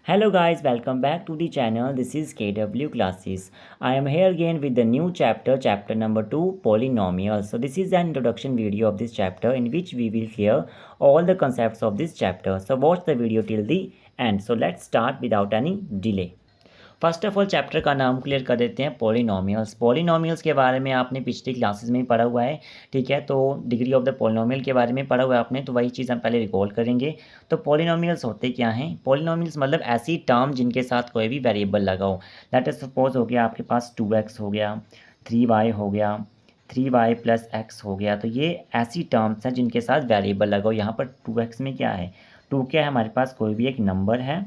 Hello guys, welcome back to the channel. This is KW Classes. I am here again with the new chapter number 2, Polynomials. So this is an introduction video of this chapter in which we will clear all the concepts of this chapter. So watch the video till the end. So let's start without any delay. First of all chapter का नाम clear कर देते हैं polynomials. Polynomials के बारे में आपने पिछली क्लासेस में ही पढ़ा हुआ है, ठीक है। तो डिग्री ऑफ द पॉलिनोमियल के बारे में पढ़ा हुआ है आपने, तो वही चीज़ हम पहले रिकॉल करेंगे। तो पॉलिनोमियल्स होते क्या हैं? पॉलिनोमियल्स मतलब ऐसी टर्म जिनके साथ कोई भी वेरिएबल लगा हो। लेट अस सपोज हो गया आपके पास 2x हो गया, 3y हो गया, 3y प्लस x हो गया। तो ये ऐसी टर्म्स हैं जिनके साथ वेरिएबल लगा हो। यहाँ पर 2x में क्या है? 2 क्या है हमारे पास? कोई भी एक नंबर है।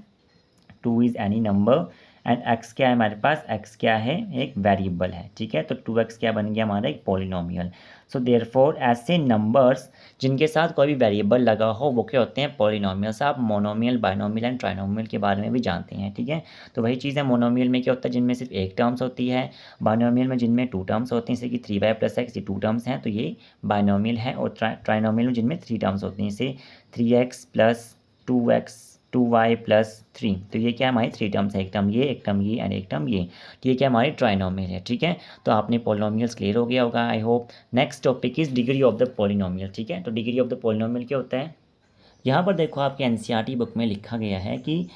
2 is any number and x क्या है हमारे पास? x क्या है? एक वेरिएबल है, ठीक है। तो 2x क्या बन गया हमारा? एक पॉलिनोमियल। सो देयरफॉर ऐसे नंबर्स जिनके साथ कोई भी वेरिएबल लगा हो वो क्या होते हैं? पॉलिनोमियल्स। आप मोनोमियल, बाइनोमियल एंड ट्राइनोमियल के बारे में भी जानते हैं, ठीक है। तो वही चीज़ है, मोनोमियल में क्या होता है? जिनमें सिर्फ एक टर्म्स होती है। बाइनोमियल में जिनमें 2 टर्म्स होती हैं, जैसे कि 3y प्लस x, ये 2 टर्म्स हैं, तो ये बाइनोमियल है। और ट्राइनोमियल में जिनमें 3 टर्म्स होती हैं, जैसे 3x plus 2x 2y plus 3। तो ये क्या हमारी 3 टर्म्स है, एक टर्म ये, एक टर्म ये एंड एक टर्म ये। तो ये क्या हमारी ट्राइनोमियल है, ठीक है। तो आपने पॉलिनोमियल्स क्लियर हो गया होगा, I hope. Next topic is degree of the polynomial, ठीक है। तो डिग्री ऑफ द पॉलिनोमियल क्या होता है? यहाँ पर देखो आपके एनसीईआरटी बुक में लिखा गया है कि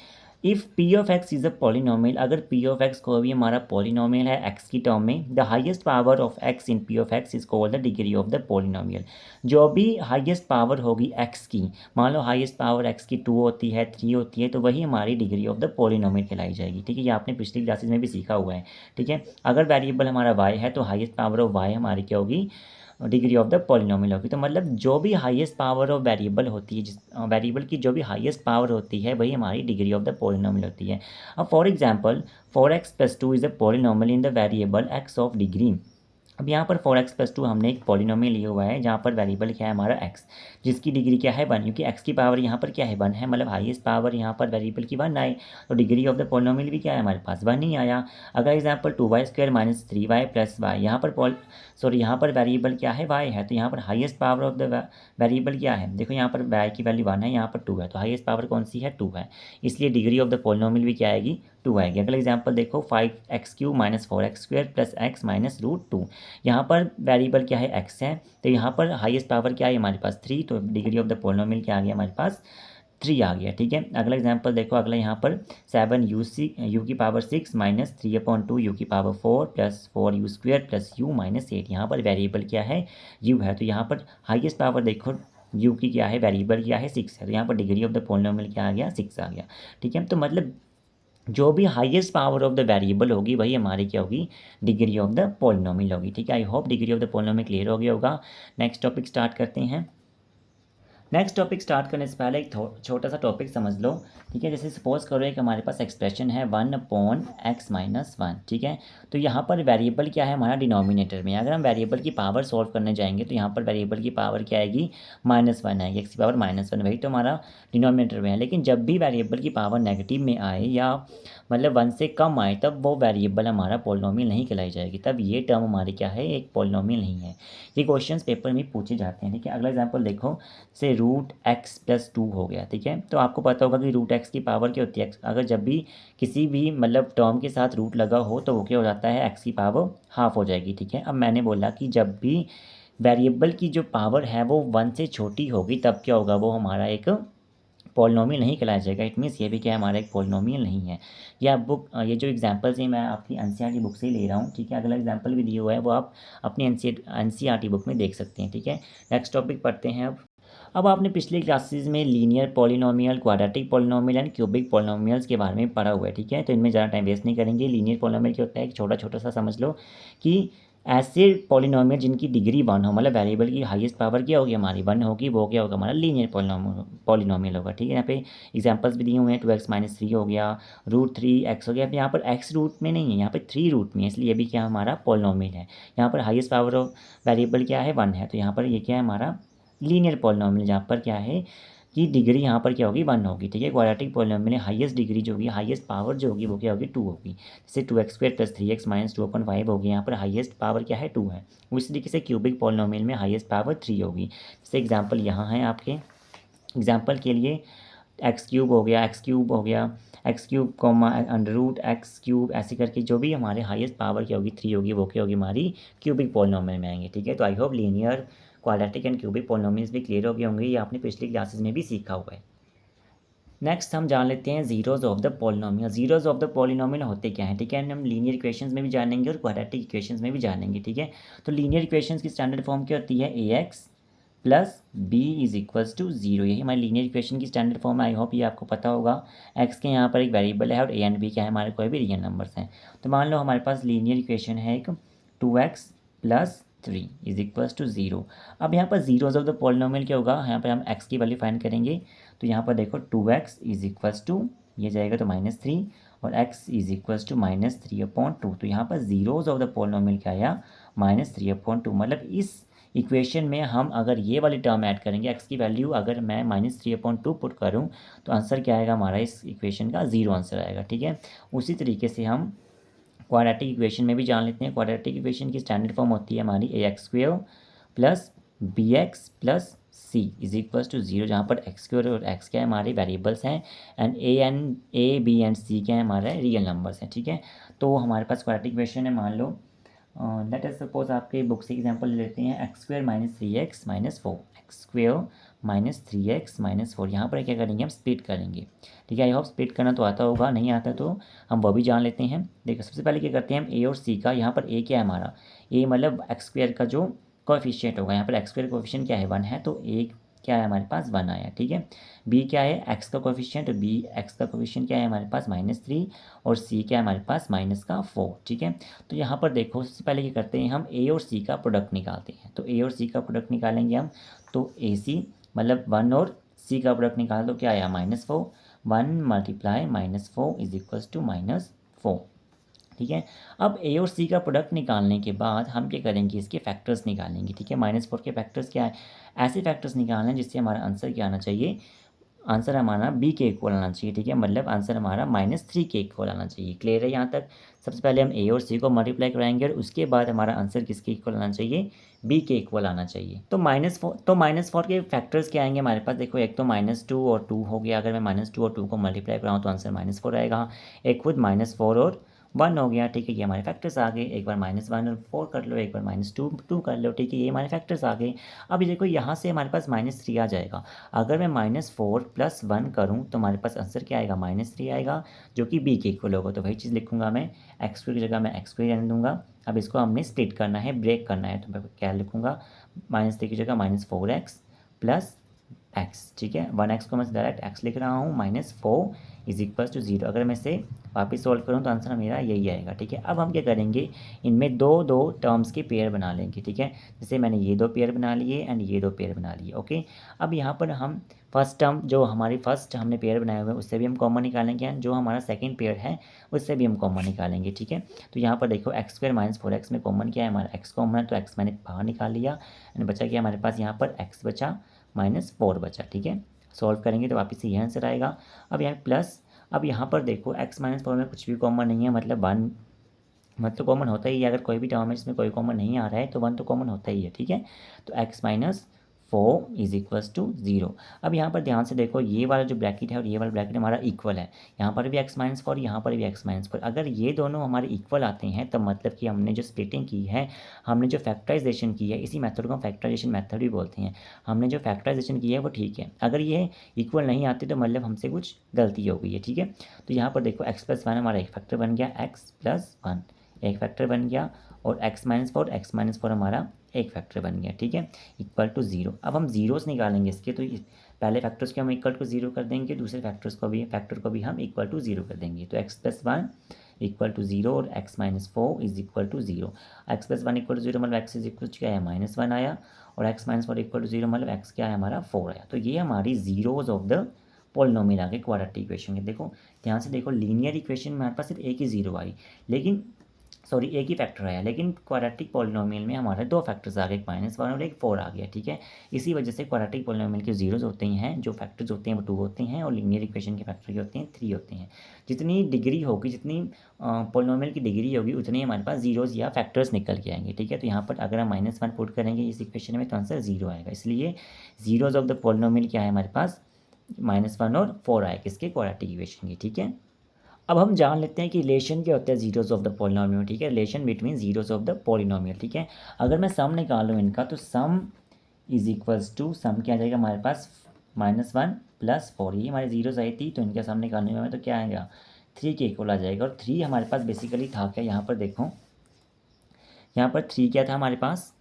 if P of x is a polynomial, अगर पी ऑफ एक्स को भी हमारा पॉलिनोमियल है एक्स की टर्म में, the highest power of x in P of x is called the degree of the polynomial. जो भी हाईएस्ट पावर होगी एक्स की, मान लो हाईएस्ट पावर एक्स की 2 होती है, 3 होती है, तो वही हमारी डिग्री ऑफ द पॉलिनोमियल कहलाई जाएगी, ठीक है। ये आपने पिछली क्लासेस में भी सीखा हुआ है, ठीक है। अगर वेरिएबल हमारा वाई है तो हाईएस्ट पावर ऑफ वाई हमारी क्या होगी? डिग्री ऑफ द पॉलिनोमियल होगी। तो मतलब जो भी हाईएस्ट पावर ऑफ वेरिएबल होती है, जिस वेरिएबल की जो भी हाईएस्ट पावर होती है वही हमारी डिग्री ऑफ द पॉलिनोमियल होती है। अब for example 4x plus 2 is a polynomial in the variable x of degree. अब यहाँ पर 4x प्लस 2 हमने एक पॉलिनोमियल लिया हुआ है जहाँ पर वेरिएबल क्या है हमारा x, जिसकी डिग्री क्या है 1, क्योंकि x की पावर यहाँ पर क्या है 1 है, मतलब हाईएस्ट पावर यहाँ पर वेरिएबल की 1 आए, तो डिग्री ऑफ द पॉलिनोमियल भी क्या है हमारे पास? 1 ही आया। अगर example 2y² minus 3y plus y, यहाँ पर यहाँ पर वेरिएबल क्या है? y है, तो यहाँ पर highest power of the variable क्या है? देखो यहाँ पर y की वैल्यू 1 है, यहाँ पर 2 है, तो हाईएस्ट पावर कौन सी है? 2 है, इसलिए डिग्री ऑफ द पॉलिनोमियल भी क्या आएगी? 2 आएगी। अगला एग्जाम्पल देखो 5x³ minus 4x² plus x minus √2। यहाँ पर वेरिएबल क्या है? x है, तो यहाँ पर हाईएस्ट पावर क्या है हमारे पास? 3, तो डिग्री ऑफ द पॉलिनोमियल क्या आ गया हमारे पास? 3 आ गया, ठीक है। अगला एग्जांपल देखो, अगला यहाँ पर 7 की पावर 6 माइनस 3/2 u की power 4 plus 4u² plus u minus 8। यहाँ पर वेरिएबल क्या है? u है, तो यहाँ पर हाईएस्ट पावर देखो u की क्या है? वेरिएबल क्या है? 6 है, तो यहाँ पर डिग्री ऑफ द पॉलिनोमियल क्या आ गया? 6 आ गया, ठीक है। तो मतलब जो भी highest power of the variable होगी वही हमारी क्या होगी? डिग्री ऑफ द पॉलिनोमियल होगी, ठीक है। I hope degree of the polynomial clear हो गया होगा। नेक्स्ट टॉपिक स्टार्ट करते हैं। नेक्स्ट टॉपिक स्टार्ट करने से पहले एक छोटा सा टॉपिक समझ लो, ठीक है। जैसे सपोज करो कि हमारे पास एक्सप्रेशन है 1/x-1, ठीक है। तो यहाँ पर वेरिएबल क्या है हमारा? डिनोमिनेटर में। अगर हम वेरिएबल की पावर सॉल्व करने जाएंगे तो यहाँ पर वेरिएबल की पावर क्या आएगी? -1 आएगी, x की पावर -1, वही तो हमारा डिनोमिनेटर में है। लेकिन जब भी वेरिएबल की पावर नेगेटिव में आए या मतलब 1 से कम आए, तब वो वेरिएबल हमारा पॉलिनोमियल नहीं कहलाई जाएगी, तब ये टर्म हमारी क्या है? एक पॉलिनोमियल नहीं है। ये क्वेश्चंस पेपर में पूछे जाते हैं, ठीक है। अगला एग्जांपल देखो, से √x प्लस 2 हो गया, ठीक है। तो आपको पता होगा कि √x की पावर क्या होती है? अगर जब भी किसी भी मतलब टर्म के साथ रूट लगा हो तो वो क्या हो जाता है? x की पावर हाफ हो जाएगी, ठीक है। अब मैंने बोला कि जब भी वेरिएबल की जो पावर है वो 1 से छोटी होगी तब क्या होगा? वो हमारा एक पॉलिनोमियल नहीं कहलाया जाएगा। इट मीन्स ये भी क्या है? हमारा एक पॉलिनोमियल नहीं है। ये जो एग्जांपल्स हैं मैं आपकी एनसीईआरटी बुक से ही ले रहा हूँ, ठीक है। अगला एग्जांपल भी दिया हुआ है, वो आप अपनी एनसीईआरटी बुक में देख सकते हैं, ठीक है। नेक्स्ट टॉपिक पढ़ते हैं अब आपने पिछली क्लासेस में linear polynomial, quadratic polynomial and cubic polynomials के बारे में पढ़ा हुआ है, ठीक है। तो इनमें ज़्यादा टाइम वेस्ट नहीं करेंगे। लीनियर पॉलिनोमियल क्या होता है? एक छोटा छोटा सा समझ लो कि ऐसे पॉलिनोमियल जिनकी डिग्री 1 हो, मतलब वेरिएबल की हाईएस्ट पावर क्या होगी हमारी? 1 होगी, वो क्या होगा? हमारा लीनियर पॉलिनोमियल होगा, ठीक है। यहाँ पे एग्जांपल्स भी दिए हुए हैं, 2x-3 हो गया, √3x हो गया। यहाँ पर x रूट में नहीं है, यहाँ पे 3 रूट में है, इसलिए ये भी क्या हमारा पॉलिनोमियल है। यहाँ पर हाईएस्ट पावर ऑफ वेरिएबल क्या है? 1 है, तो यहाँ पर ये क्या है हमारा? लीनियर पॉलिनोमियल, जहाँ पर क्या है कि डिग्री यहाँ पर क्या होगी? 1 होगी, ठीक है। क्वाड्रेटिक पॉलिनोमियल में हाईएस्ट डिग्री जो होगी, हाईएस्ट पावर जो होगी वो क्या होगी? 2 होगी। जैसे 2x² प्लस 3x माइनस 2/5 होगी, यहाँ पर हाईएस्ट पावर क्या है? 2 है। उसी तरीके से क्यूबिक पॉलिनोमियल में हाईएस्ट पावर 3 होगी। जैसे एग्जाम्पल यहाँ है आपके, एग्जाम्पल के लिए x³ हो गया, x³ हो गया, x cube comma under root x cube, ऐसे करके जो भी हमारे हाईएस्ट पावर क्या होगी 3 होगी, वो क्या होगी हमारी क्यूबिक पॉलिनोमियल में आएंगे। ठीक है, तो I hope linear, quadratic and cubic polynomials भी क्लियर हो गए होंगे, ये आपने पिछली क्लासेस में भी सीखा हुआ है। नेक्स्ट हम जान लेते हैं zeros of the polynomial. Zeros of the polynomial होते क्या हैं, ठीक है, हम लीनियर इक्वेशंस में भी जानेंगे और क्वाड्रेटिक इक्वेशंस में भी जानेंगे। ठीक है, तो लीनियर इक्वेशंस की स्टैंडर्ड फॉर्म क्या होती है, a x plus b is equals to zero, यही हमारी लीनियर इक्वेशन की स्टैंडर्ड फॉर्म है। आई होप ये आपको पता होगा। एक्स के यहाँ पर एक वेरिएबल है और ए एंड बी क्या है, हमारे कोई भी रियल नंबर्स हैं। तो मान लो हमारे पास लीनियर इक्वेशन है एक 2x plus 3 is equals to zero. अब यहाँ पर जीरोज ऑफ द पॉलिनोमियल क्या होगा, यहाँ पर हम x की वैल्यू फाइंड करेंगे। तो यहाँ पर देखो 2x इज इक्वल्स टू, ये जाएगा तो -3 और x इज इक्वल्स टू -3/2। तो यहाँ पर जीरोज ऑफ द पॉलिनोमियल क्या आया, -3/2। मतलब इस इक्वेशन में हम अगर ये वाली टर्म ऐड करेंगे, x की वैल्यू अगर मैं -3/2 पुट करूँ तो आंसर क्या आएगा हमारा, इस इक्वेशन का 0 आंसर आएगा। ठीक है, उसी तरीके से हम क्वाड्रेटिक इक्वेशन में भी जान लेते हैं। क्वाड्रेटिक इक्वेशन की स्टैंडर्ड फॉर्म होती है हमारी ax² plus bx plus c is equals to 0, जहाँ पर x² और x क्या है हमारे वेरिएबल्स हैं and a b and c क्या है हमारे रियल नंबर्स हैं। ठीक है, तो हमारे पास क्वाड्रेटिक इक्वेशन है, मान लो लेट अस सपोज आपके बुक से एग्जांपल ले लेते हैं, x² - 3x - 4, x² - 3x - 4। यहाँ पर क्या करेंगे, हम स्प्लिट करेंगे। ठीक है, आई होप स्प्लिट करना तो आता होगा, नहीं आता तो हम वो भी जान लेते हैं। देखो सबसे पहले क्या करते हैं हम, a और c का, यहाँ पर a क्या है हमारा, a मतलब x² का जो कोएफिशिएंट होगा, यहाँ पर x² कोएफिशिएंट क्या है 1 है, तो a क्या है हमारे पास 1 आया। ठीक है, b क्या है x का कोएफिशिएंट, b x का कोएफिशिएंट क्या है हमारे पास -3 और c क्या है हमारे पास -4। ठीक है, तो यहाँ पर देखो सबसे पहले क्या करते हैं हम, a और c का प्रोडक्ट निकालते हैं। तो a और c का प्रोडक्ट निकालेंगे हम, तो ac मतलब 1 और c का प्रोडक्ट निकाल दो, क्या आया -4, 1 × -4 इज इक्वल्स टू -4। ठीक है, अब a और c का प्रोडक्ट निकालने के बाद हम क्या करेंगे, इसके फैक्टर्स निकालेंगे। ठीक है, -4 के फैक्टर्स क्या है, ऐसे फैक्टर्स निकालना है जिससे हमारा आंसर क्या आना चाहिए, आंसर हमारा b के इक्वल आना चाहिए। ठीक है, मतलब आंसर हमारा -3 के इक्वल आना चाहिए। क्लियर है यहाँ तक। सबसे पहले हम a और c को मल्टीप्लाई कराएंगे और उसके बाद हमारा आंसर किसके इक्वल आना चाहिए, b के इक्वल आना चाहिए। तो -4 के फैक्टर्स क्या आएंगे हमारे पास, देखो एक तो -2 और 2 हो गया, अगर मैं -2 और 2 को मल्टीप्लाई कराऊँ तो आंसर -4 आएगा। एक खुद -4 और 1 हो गया। ठीक है, ये हमारे फैक्टर्स आ गए। एक बार -1 और 4 कर लो, एक बार -2 कर लो। ठीक है, ये हमारे फैक्टर्स आ गए। अब ये देखो यहाँ से हमारे पास -3 आ जाएगा। अगर मैं -4 + 1 करूँ तो हमारे पास आंसर क्या आएगा, -3 आएगा, जो कि b के इक्वल होगा। तो वही चीज़ लिखूंगा मैं, x² की जगह मैं x² रहने दूंगा। अब इसको हमने स्प्लिट करना है, ब्रेक करना है, तो मैं क्या लिखूंगा, -3 की जगह -4x प्लस x। ठीक है, 1x को मैं डायरेक्ट x लिख रहा हूँ, -4 इज इक्वल्स टू 0। अगर मैं इसे वापस सॉल्व करूँ तो आंसर मेरा यही आएगा। ठीक है, अब हम क्या करेंगे, इनमें दो टर्म्स के पेयर बना लेंगे। ठीक है, जैसे मैंने ये 2 पेयर बना लिए एंड ये 2 पेयर बना लिए। ओके, अब यहाँ पर हम फर्स्ट टर्म जो हमारी फर्स्ट हमने पेयर बनाए हुए हैं उससे भी हम कॉमन निकालेंगे एंड जो हमारा सेकंड पेयर है उससे भी हम कॉमन निकालेंगे। ठीक है, तो यहाँ पर देखो x² - 4x में कॉमन क्या है हमारा, x कॉमन है, तो x मैंने बाहर निकाल लिया एंड बचा क्या हमारे पास, यहाँ पर x बचा -4 बचा। ठीक है, सॉल्व करेंगे तो वापस ये आंसर आएगा। अब यहाँ प्लस, अब यहाँ पर देखो x - 4 में कुछ भी कॉमन नहीं है, मतलब 1 मतलब कॉमन होता ही है। अगर कोई भी टर्म है जिसमें कोई कॉमन नहीं आ रहा है तो 1 तो कॉमन होता ही है। ठीक है, तो x - 4 इज इक्वल्स टू 0। अब यहाँ पर ध्यान से देखो, ये वाला जो ब्रैकेट है और ये वाला ब्रैकेट हमारा इक्वल है। यहाँ पर भी x - 4, यहाँ पर भी x - 4। अगर ये दोनों हमारे इक्वल आते हैं तब मतलब कि हमने जो स्प्लिटिंग की है, हमने जो फैक्टराइजेशन की है, इसी मेथड को हम फैक्टराइजेशन मेथड भी बोलते हैं, हमने जो फैक्टराइजेशन की है वो ठीक है। अगर ये इक्वल नहीं आते तो मतलब हमसे कुछ गलती हो गई है। ठीक है, तो यहाँ पर देखो x + 1 हमारा एक फैक्टर बन गया, x + 1 एक फैक्टर बन गया, और x - 4 हमारा एक फैक्टर बन गया। ठीक है, इक्वल टू 0। अब हम जीरोस निकालेंगे इसके, तो पहले फैक्टर्स को हम इक्वल टू 0 कर देंगे, दूसरे फैक्टर को भी हम इक्वल टू 0 कर देंगे। तो x + 1 इक्वल टू 0 और x - 4 is equal to 0। x + 1 equal to 0 मतलब x इज इक्वल टू क्या है, -1 आया, और x - 4 इक्वल टू 0 मतलब x क्या है हमारा 4 आया। तो ये हमारी जीरोज ऑफ द पॉलिनोमियल आ गए क्वाड्रेटिक इक्वेशन के। देखो ध्यान से देखो, लीनियर इक्वेशन में हमारे पास सिर्फ एक ही 0 आई, लेकिन सॉरी एक ही फैक्टर आया, लेकिन क्वाड्रेटिक पॉलिनोमियल में हमारे 2 फैक्टर्स आ गए, एक -1 और एक 4 आ गया। ठीक है, इसी वजह से क्वाड्रेटिक पॉलिनोमियल के जीरोज होते हैं, जो फैक्टर्स होते हैं वो 2 होते हैं, और लीनियर इक्वेशन के फैक्टर के होते हैं 3 होते हैं। जितनी डिग्री होगी, जितनी पॉलिनोमियल की डिग्री होगी, उतनी हमारे पास जीरोज या फैक्टर्स निकल के आएंगे। ठीक है, तो यहाँ पर अगर हम -1 पुट करेंगे इस इक्वेशन में तो आंसर 0 आएगा। इसलिए जीरोज ऑफ द पॉलिनोमियल क्या है हमारे पास, -1 और 4 आए किसके, क्वाड्रेटिक इक्वेशन के। ठीक है, अब हम जान लेते हैं कि रिलेशन क्या होता है जीरोस ऑफ द पॉलिनोमियल, ठीक है, relation between zeros of the polynomial, ठीक है। अगर मैं सम निकालूँ इनका तो सम इज इक्वल्स टू सम क्या आ जाएगा हमारे पास -1 + 4, ये हमारे जीरोस आई थी तो इनका सम निकालने में तो क्या आएगा 3 के इक्वल आ जाएगा। और 3 हमारे पास बेसिकली था क्या, यहाँ पर देखो, यहाँ पर 3 क्या था हमारे पास,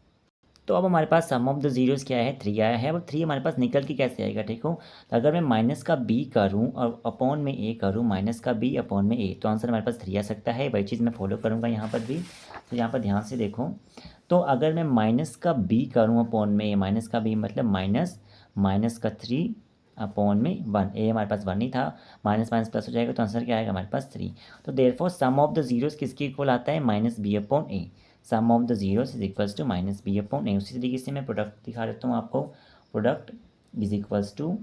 तो अब हमारे पास सम ऑफ द जीरोस क्या है 3 आया है। अब 3 हमारे पास निकल के कैसे आएगा, ठीक हो, तो अगर मैं माइनस का b करूँ और अपॉन में a करूँ, माइनस का b अपॉन में a, तो आंसर हमारे पास 3 आ सकता है। वही चीज़ मैं फॉलो करूँगा यहाँ पर भी। तो यहाँ पर ध्यान से देखो, तो अगर मैं माइनस का b करूँ अपॉन में a, माइनस का b मतलब माइनस का 3 अपॉन में 1, a हमारे पास 1 ही था, माइनस माइनस प्लस हो जाएगा तो आंसर क्या आएगा हमारे पास 3। तो therefore sum of the zeros किसके इक्वल आता है -b upon a, sum of the zeros is equals to -b upon a। उसी तरीके से मैं प्रोडक्ट दिखा देता हूँ आपको, product is equals to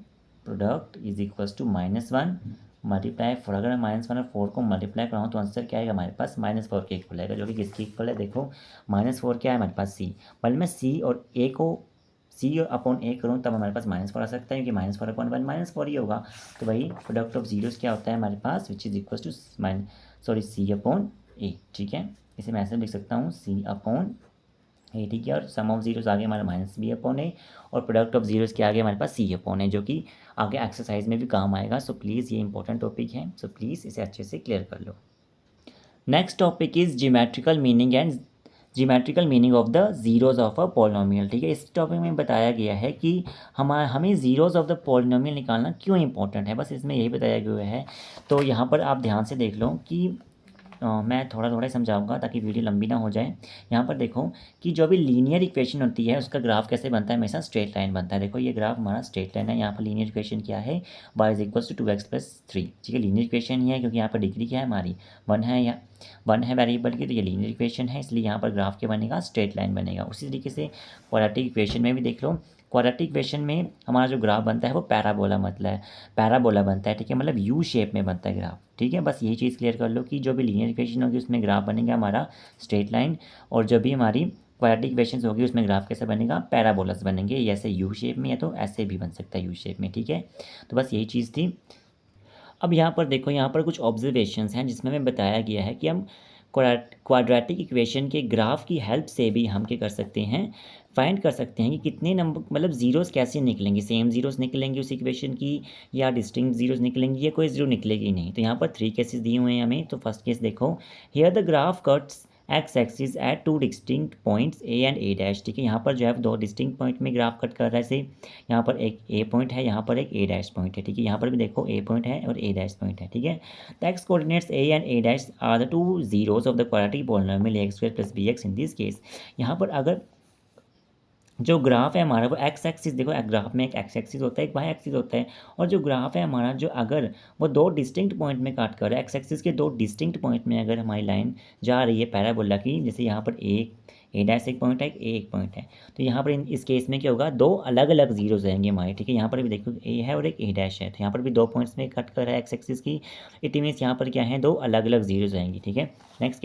-1 multiply 4, अगर मैं -1 और 4 को मल्टीप्लाई कराऊँ तो आंसर क्या आएगा हमारे पास -4 के इक्वल आएगा, जो कि किसके इक्वल है, देखो -4 क्या है हमारे पास c, मतलब मैं c और a को c अपॉन a करूँ तब हमारे पास -4 आ सकता है, क्योंकि -4 अपॉन 1 -4 ही होगा। तो वही प्रोडक्ट ऑफ जीरोस क्या होता है हमारे पास, which is equal to c upon a, ठीक है। इसे मैं ऐसे लिख सकता हूँ c अपॉन a, ठीक है। और सम ऑफ जीरोस आगे हमारा -b अपॉन a, और प्रोडक्ट ऑफ जीरोस के आगे हमारे पास c अपॉन a, जो कि आगे एक्सरसाइज में भी काम आएगा। सो प्लीज़ ये इंपॉर्टेंट टॉपिक है, सो प्लीज़ इसे अच्छे से क्लियर कर लो। Next topic is geometrical meaning of the zeros of a polynomial, ठीक है। इस टॉपिक में बताया गया है कि हमें जीरोस ऑफ द पॉलिनोमियल निकालना क्यों इंपॉर्टेंट है, बस इसमें यही बताया गया है। तो यहाँ पर आप ध्यान से देख लो कि मैं थोड़ा थोड़ा समझाऊंगा ताकि वीडियो लंबी ना हो जाए। यहाँ पर देखो कि जो भी लीनियर इक्वेशन होती है उसका ग्राफ कैसे बनता है, हमेशा स्ट्रेट लाइन बनता है। देखो ये ग्राफ हमारा स्ट्रेट लाइन है, यहाँ पर लीनियर इक्वेशन क्या है, y is equals to 2x + 3, ठीक है। लीनियर इक्वेशन ही है क्योंकि यहाँ पर डिग्री क्या है हमारी 1 है, या 1 है वेरिएबल की, तो ये लीनियर इक्वेशन है, इसलिए यहाँ पर ग्राफ क्या बनेगा, स्ट्रेट लाइन बनेगा। उसी तरीके से क्वाड्रेटिक इक्वेशन में भी देख लो, क्वाड्रेटिक इक्वेशन में हमारा जो ग्राफ बनता है वो पैराबोला बनता है, ठीक है, मतलब यू शेप में बनता है ग्राफ, ठीक है। बस यही चीज़ क्लियर कर लो कि जो भी लीनियर इक्वेशन होगी उसमें ग्राफ बनेगा हमारा स्ट्रेट लाइन, और जो भी हमारी क्वाड्रेटिक इक्वेशंस होगी उसमें ग्राफ कैसे बनेगा, पैराबोलास बनेंगे, ऐसे यू शेप में या तो ऐसे भी बन सकता है यू शेप में, ठीक है। तो बस यही चीज़ थी। अब यहाँ पर देखो, यहाँ पर कुछ ऑब्जर्वेशंस हैं जिसमें हमें बताया गया है कि हम क्वाड्रेटिक इक्वेशन के ग्राफ की हेल्प से भी हम क्या कर सकते हैं, फाइंड कर सकते हैं कि कितने नंबर मतलब जीरोस कैसे निकलेंगे, सेम जीरोस निकलेंगे उस इक्वेशन की, या डिस्टिंक्ट जीरोस निकलेंगी, या कोई जीरो निकलेगी नहीं। तो यहाँ पर 3 केसेस दिए हुए हैं हमें। तो फर्स्ट केस देखो, here the graph cuts x axis eight 2 distinct points a and a dash, ठीक है। यहाँ पर जो है 2 डिस्टिंक्ट पॉइंट में ग्राफ कट कर रहा है, से यहाँ पर एक ए पॉइंट है, यहाँ पर एक ए डैश पॉइंट है, ठीक है। यहाँ पर भी देखो ए पॉइंट है और ए डैश पॉइंट है, ठीक है। The x coordinates a and a dash are the 2 zeros of the quadratic polynomial a² + bx in this case. यहाँ पर अगर जो ग्राफ है हमारा वो एक्स एक्सिस, देखो ग्राफ में एक एक्स एक्सिस होता है, एक वाई एक्सिस होता है, और जो ग्राफ है हमारा जो अगर वो 2 डिस्टिंक्ट पॉइंट में काट कर रहा है, एक्स एक्सिस के 2 डिस्टिंक्ट पॉइंट में अगर हमारी लाइन जा रही है पैराबोला की, जैसे यहाँ पर ए डैश एक पॉइंट है, ए एक पॉइंट है, तो यहाँ पर इस केस में क्या होगा, 2 अलग अलग जीरोज रहेंगे हमारे, ठीक है। यहाँ पर भी देखो ए है और एक ए डैश है, तो यहाँ पर भी 2 पॉइंट्स में कट कर रहा है एक्स एक्सिस की, इट मीन्स यहाँ पर क्या है, 2 अलग अलग जीरोज रहेंगी, ठीक है। नेक्स्ट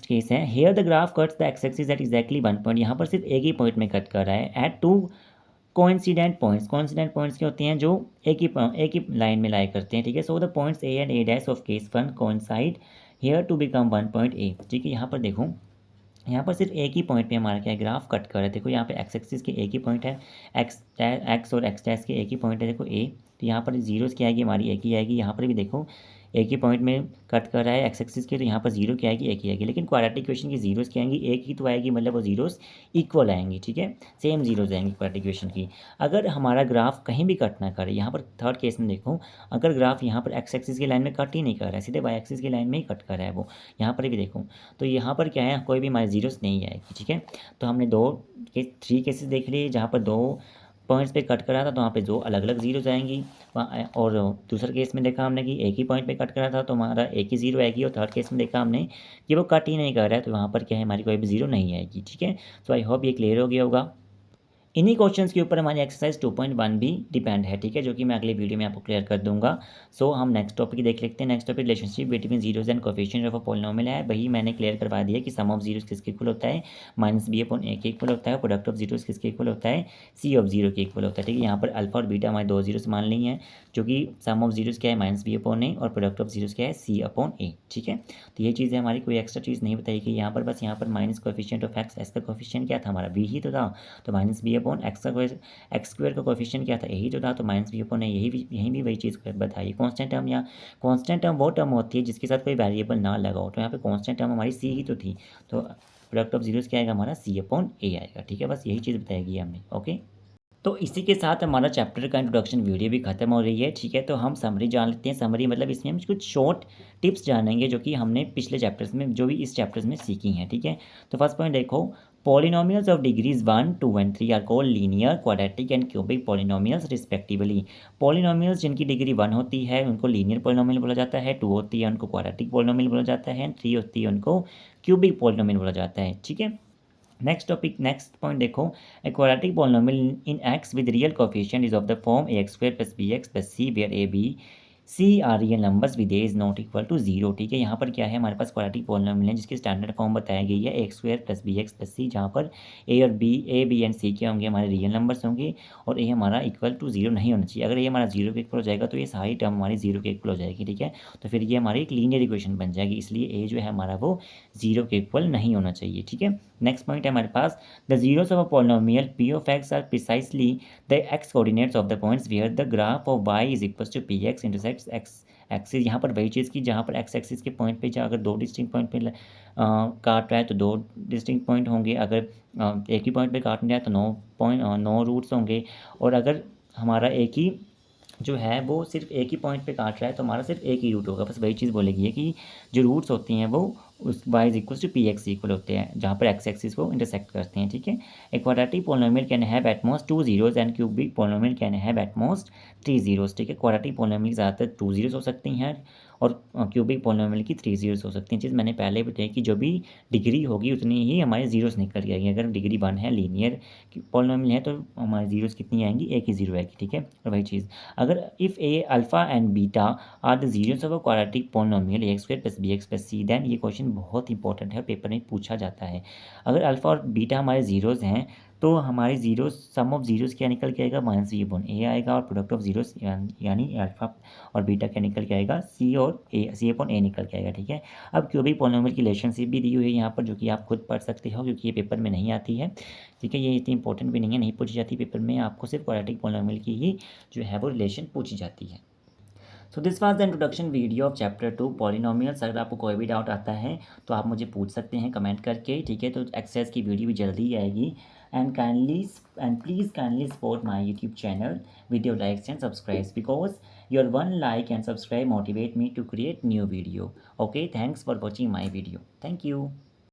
केस है, here the graph cuts the x axis at exactly 1 point, यहाँ पर सिर्फ एक ही पॉइंट में कट कर रहा है, एट 2 कोइंसिडेंट पॉइंट्स क्या होते हैं, जो एक ही लाइन में लाई करते हैं, ठीक है। So the points a and a dash of case 1 coincide here to become 1 point a, ठीक है। यहाँ पर देखो, यहाँ पर सिर्फ एक ही पॉइंट पे हमारा क्या है, ग्राफ कट कर रहा है। देखो यहाँ पे एक्स एक्सिस के एक ही पॉइंट है, एक्स और एक्स डैश के एक ही पॉइंट है, देखो ए, तो यहाँ पर जीरोस क्या आएगी हमारी, एक ही आएगी। यहाँ पर भी देखो एक ही पॉइंट में कट कर रहा है एक्स एक्सिस के, तो यहाँ पर जीरो क्या आएगी, एक ही आएगी। लेकिन क्वाड्रेटिक इक्वेशन की जीरोस क्या आएंगी, एक ही तो आएगी, मतलब वो जीरोस इक्वल आएंगी, ठीक है, सेम जीरोस आएंगी क्वाड्रेटिक इक्वेशन की। अगर हमारा ग्राफ कहीं भी कट ना करे, यहाँ पर थर्ड केस में देखो, अगर ग्राफ यहाँ पर एक्स एक्सिस की लाइन में कट ही नहीं कर रहा है, सीधे वाई एक्सिस की लाइन में ही कट कर रहा है वो, यहाँ पर भी देखो, तो यहाँ पर क्या है, कोई भी हमारी जीरोस नहीं आएगी, ठीक है। तो हमने 3 केसेस देख लिए जहाँ पर 2 पॉइंट्स पे कट करा था, तो वहाँ पे 2 अलग अलग जीरोज आएंगी, और दूसरे केस में देखा हमने कि एक ही पॉइंट पे कट करा था तो हमारा एक ही जीरो आएगी, और थर्ड केस में देखा हमने कि वो कट ही नहीं कर रहा है, तो वहाँ पर क्या है, हमारी कोई भी जीरो नहीं आएगी, ठीक है। सो आई होप ये क्लियर हो गया होगा। इन्हीं क्वेश्चंस के ऊपर हमारी एक्सरसाइज 2.1 भी डिपेंड है, ठीक है, जो कि मैं अगले वीडियो में आपको क्लियर कर दूंगा। सो हम नेक्स्ट टॉपिक देख लेते हैं। Next topic relationship between zeros and coefficient of a polynomial है। वही मैंने क्लियर करवा दिया कि सम ऑफ जीरोज किसके इक्वल होता है, -b/a के इक्वल होता है, प्रोडक्ट ऑफ जीरोज किसके इक्वल होता है, c ऑफ जीरो के इक्वल होता है, ठीक है। यहाँ पर अल्फा और बीटा हमारे दो जीरोस मान ली हैं, जो कि सम ऑफ जीरोज क्या है -b/a और प्रोडक्ट ऑफ जीरोज क्या है c/a, ठीक है। तो ये चीज़ है हमारी, कोई एक्स्ट्रा चीज़ नहीं बताई कि यहाँ पर, बस यहाँ पर माइनस कोफिशिएंट ऑफ एक्स का कोफिशिएंट क्या था हमारा, b ही तो था, तो -b/x का एक्स स्क्वायर का कोफिशिएंट क्या था, यही तो था, तो -b/a यहीं भी वही चीज़ बताइए। कांस्टेंट टर्म, या कांस्टेंट टर्म वो टर्म होती है जिसके साथ कोई वेरिएबल ना लगाओ, तो यहाँ पे कांस्टेंट टर्म हमारी सी ही तो थी, तो प्रोडक्ट ऑफ जीरोस क्या आएगा हमारा, c/a आएगा, ठीक है। बस यही चीज़ बताएगी हमने, ओके। तो इसी के साथ हमारा चैप्टर का इंट्रोडक्शन वीडियो भी खत्म हो रही है, ठीक है। तो हम समरी जान लेते हैं। समरी मतलब इसमें हम कुछ शॉर्ट टिप्स जानेंगे जो कि हमने पिछले चैप्टर्स में, जो भी इस चैप्टर्स में सीखी हैं, ठीक है। तो फर्स्ट पॉइंट देखो, polynomials of degrees 1, 2 and 3 are called linear, quadratic and cubic polynomials respectively. Polynomials जिनकी डिग्री 1 होती है उनको लीनियर पॉलिनोमियल बोला जाता है, 2 होती है उनको क्वाड्रेटिक पॉलिनोमियल बोला जाता है, 3 होती है उनको क्यूबिक पॉलिनोमियल बोला जाता है, ठीक है। नेक्स्ट टॉपिक, नेक्स्ट पॉइंट देखो, a quadratic polynomial in x with real coefficient is of the form ax² + bx + c where a b c are real numbers with a is not equal to 0, ठीक है। यहाँ पर क्या है, हमारे पास quadratic polynomial है जिसकी स्टैंडर्ड फॉर्म बताई गई है ax² + bx + c, जहाँ पर a b एंड c क्या होंगे, हमारे रियल नंबर्स होंगे, और a हमारा इक्वल टू 0 नहीं होना चाहिए। अगर ये हमारा 0 के इक्वल हो जाएगा तो ये सारी टर्म हमारी 0 के इक्वल हो जाएगी, ठीक है। तो फिर ये हमारी एक लीनियर इक्वेशन बन जाएगी, इसलिए a जो है हमारा वो 0 के इक्वल नहीं होना चाहिए, ठीक है। नेक्स्ट पॉइंट है हमारे पास, the zeros of a polynomial p of x are precisely the x coordinates of the points where the graph of y is equal to px intersects x axis. यहाँ पर वही चीज़ की, जहाँ पर x एक्सिस के पॉइंट पे अगर दो डिस्टिंक्ट पॉइंट पे काट रहा है तो दो डिस्टिंक्ट पॉइंट होंगे, अगर एक ही पॉइंट पे काट रहा है तो 9 रूट्स होंगे, और अगर हमारा एक ही जो है वो सिर्फ एक ही पॉइंट पे काट रहा है तो हमारा सिर्फ एक ही रूट होगा। बस वही चीज़ बोलेगी है कि जो रूट्स होती हैं वो उस y is equal to p x equal होते हैं, जहाँ पर x एक्सिस को इंटरसेक्ट करते हैं, ठीक है। ए quadratic polynomial can have at most 2 zeros and cubic polynomial can have at most 3 zeros, ठीक है। क्वाड्रेटिक पॉलिनोमियल ज़्यादातर 2 जीरोस हो सकती हैं और क्यूबिक पॉलिनोमियल की 3 जीरोस हो सकती हैं। चीज़ मैंने पहले बताई कि जो भी डिग्री होगी उतनी ही हमारे जीरोस निकल के आएगी। अगर डिग्री 1 है, लीनियर पॉलिनोमियल है, तो हमारी जीरोस कितनी आएंगी, एक ही जीरो आएगी, ठीक है। और वही चीज़, अगर if a alpha and beta are the zeros of a quadratic polynomial ax² + bx + c, then ये क्वेश्चन बहुत इंपॉर्टेंट है, पेपर में पूछा जाता है। अगर अल्फ़ा और बीटा हमारे जीरोस हैं तो हमारी जीरोस, सम ऑफ जीरोस क्या निकल के आएगा, -b/a आएगा, और प्रोडक्ट ऑफ जीरोस यानी अल्फ़ा और बीटा क्या निकल के आएगा, c/a निकल के आएगा, ठीक है। अब क्यूबिक पॉलिनोमियल की रिलेशनशिप भी दी हुई है यहाँ पर, जो कि आप खुद पढ़ सकते हो क्योंकि ये पेपर में नहीं आती है, ठीक है। ये इतनी इंपॉर्टेंट भी नहीं है, नहीं पूछी जाती पेपर में, आपको सिर्फ क्वाड्रेटिक पॉलिनोमियल की ही जो है वो रिलेशन पूछी जाती है। So this was the introduction video of chapter 2 polynomials. अगर आपको कोई भी डाउट आता है तो आप मुझे पूछ सकते हैं कमेंट करके, ठीक है। तो एक्सरसाइज की वीडियो भी जल्दी ही आएगी, and please kindly support my YouTube channel with your likes and subscribes, because your one like and subscribe motivate me to create new video. Okay, thanks for watching my video. Thank you.